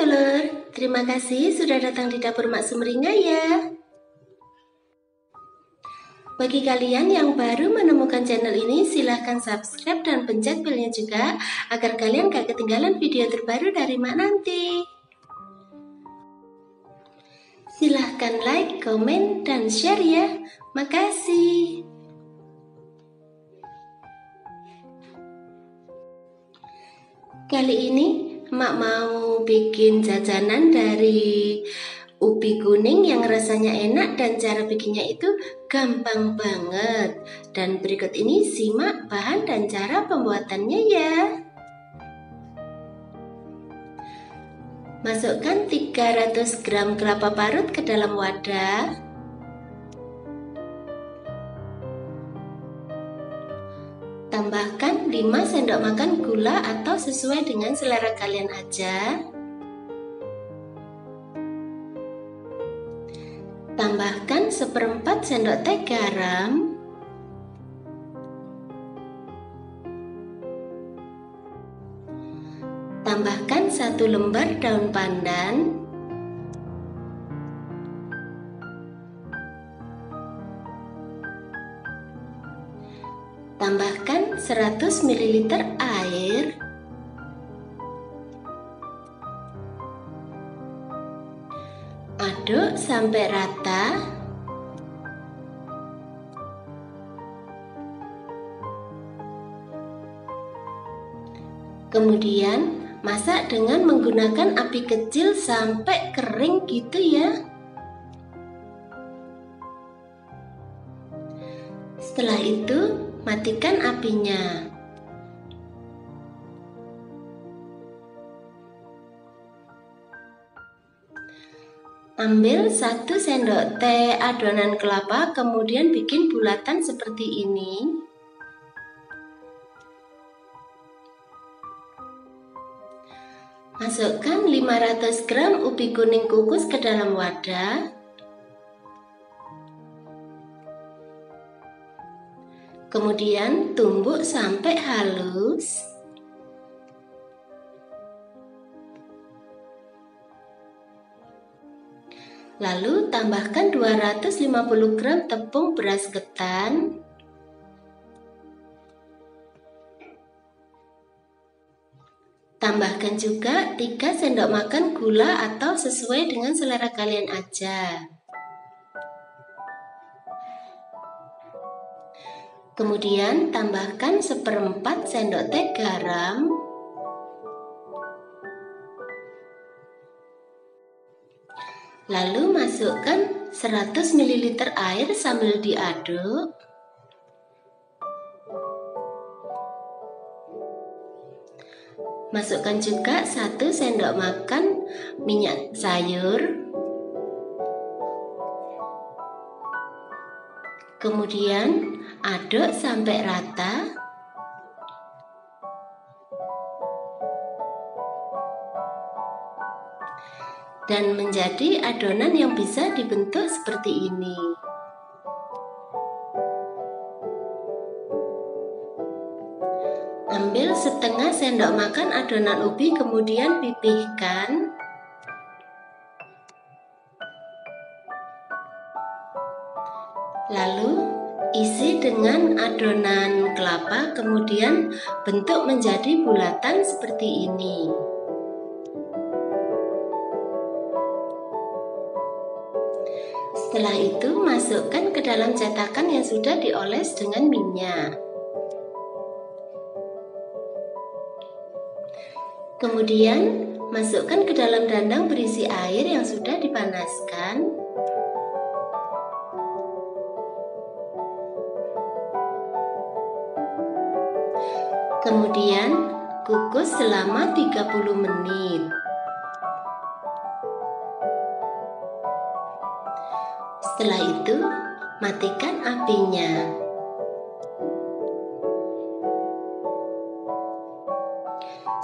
dulur, terima kasih sudah datang di dapur Mak Sumringah ya. Bagi kalian yang baru menemukan channel ini, silahkan subscribe dan pencet belnya juga agar kalian gak ketinggalan video terbaru dari Mak nanti. Silahkan like, komen, dan share ya. Makasih. Kali ini Mak mau bikin jajanan dari ubi kuning yang rasanya enak dan cara bikinnya itu gampang banget. Dan berikut ini simak bahan dan cara pembuatannya ya. Masukkan 300 gram kelapa parut ke dalam wadah. Tambahkan 5 sendok makan gula atau sesuai dengan selera kalian aja. Tambahkan 1/4 sendok teh garam. Tambahkan 1 lembar daun pandan. Tambahkan 100 ml air. Aduk sampai rata. Kemudian masak dengan menggunakan api kecil sampai kering gitu ya. Setelah itu matikan apinya. Ambil 1 sendok teh adonan kelapa, kemudian bikin bulatan seperti ini. Masukkan 500 gram ubi kuning kukus ke dalam wadah. Kemudian tumbuk sampai halus. Lalu tambahkan 250 gram tepung beras ketan. Tambahkan juga 3 sendok makan gula atau sesuai dengan selera kalian aja. Kemudian tambahkan 1/4 sendok teh garam. Lalu masukkan 100 ml air sambil diaduk. Masukkan juga 1 sendok makan minyak sayur. Kemudian aduk sampai rata. Dan menjadi adonan yang bisa dibentuk seperti ini. Ambil setengah sendok makan adonan ubi, kemudian pipihkan. Lalu isi dengan adonan kelapa, kemudian bentuk menjadi bulatan seperti ini. Setelah itu masukkan ke dalam cetakan yang sudah dioles dengan minyak. Kemudian masukkan ke dalam dandang berisi air yang sudah dipanaskan. Kemudian kukus selama 30 menit. Setelah itu matikan apinya.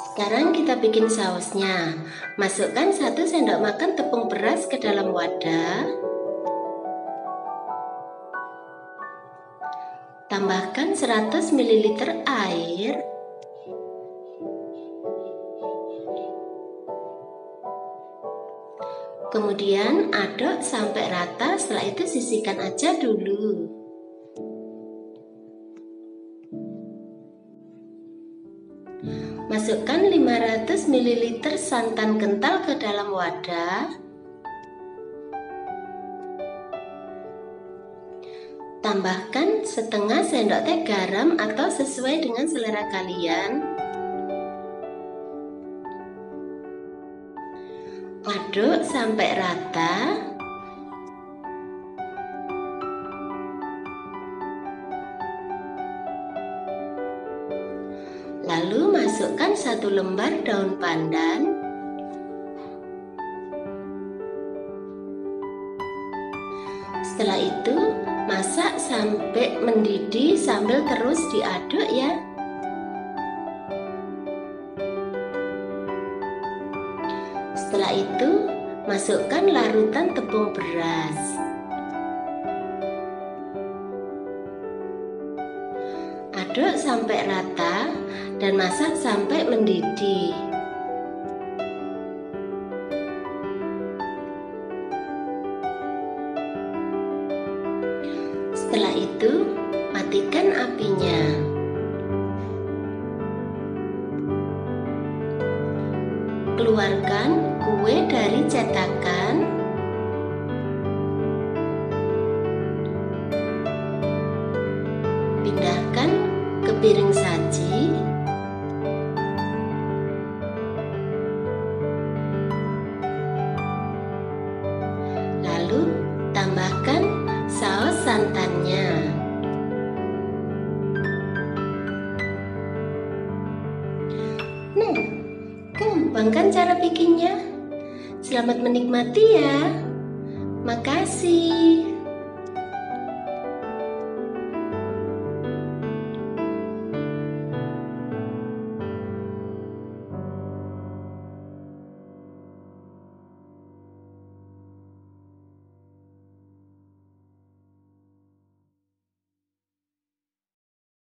Sekarang kita bikin sausnya. Masukkan 1 sendok makan tepung beras ke dalam wadah. Tambahkan 100 ml air. Kemudian aduk sampai rata, setelah itu sisihkan aja dulu. Masukkan 500 ml santan kental ke dalam wadah. Tambahkan setengah sendok teh garam atau sesuai dengan selera kalian. Aduk sampai rata. Lalu masukkan 1 lembar daun pandan. Setelah itu masak sampai mendidih sambil terus diaduk ya. Setelah itu, masukkan larutan tepung beras. Aduk sampai rata dan masak sampai mendidih. Setelah itu, matikan apinya. Keluarkan kue dari cetakan. Pindahkan ke piring saji. Lalu tambahkan saus santannya. Nah, gampang kan cara bikinnya? Selamat menikmati ya. Makasih.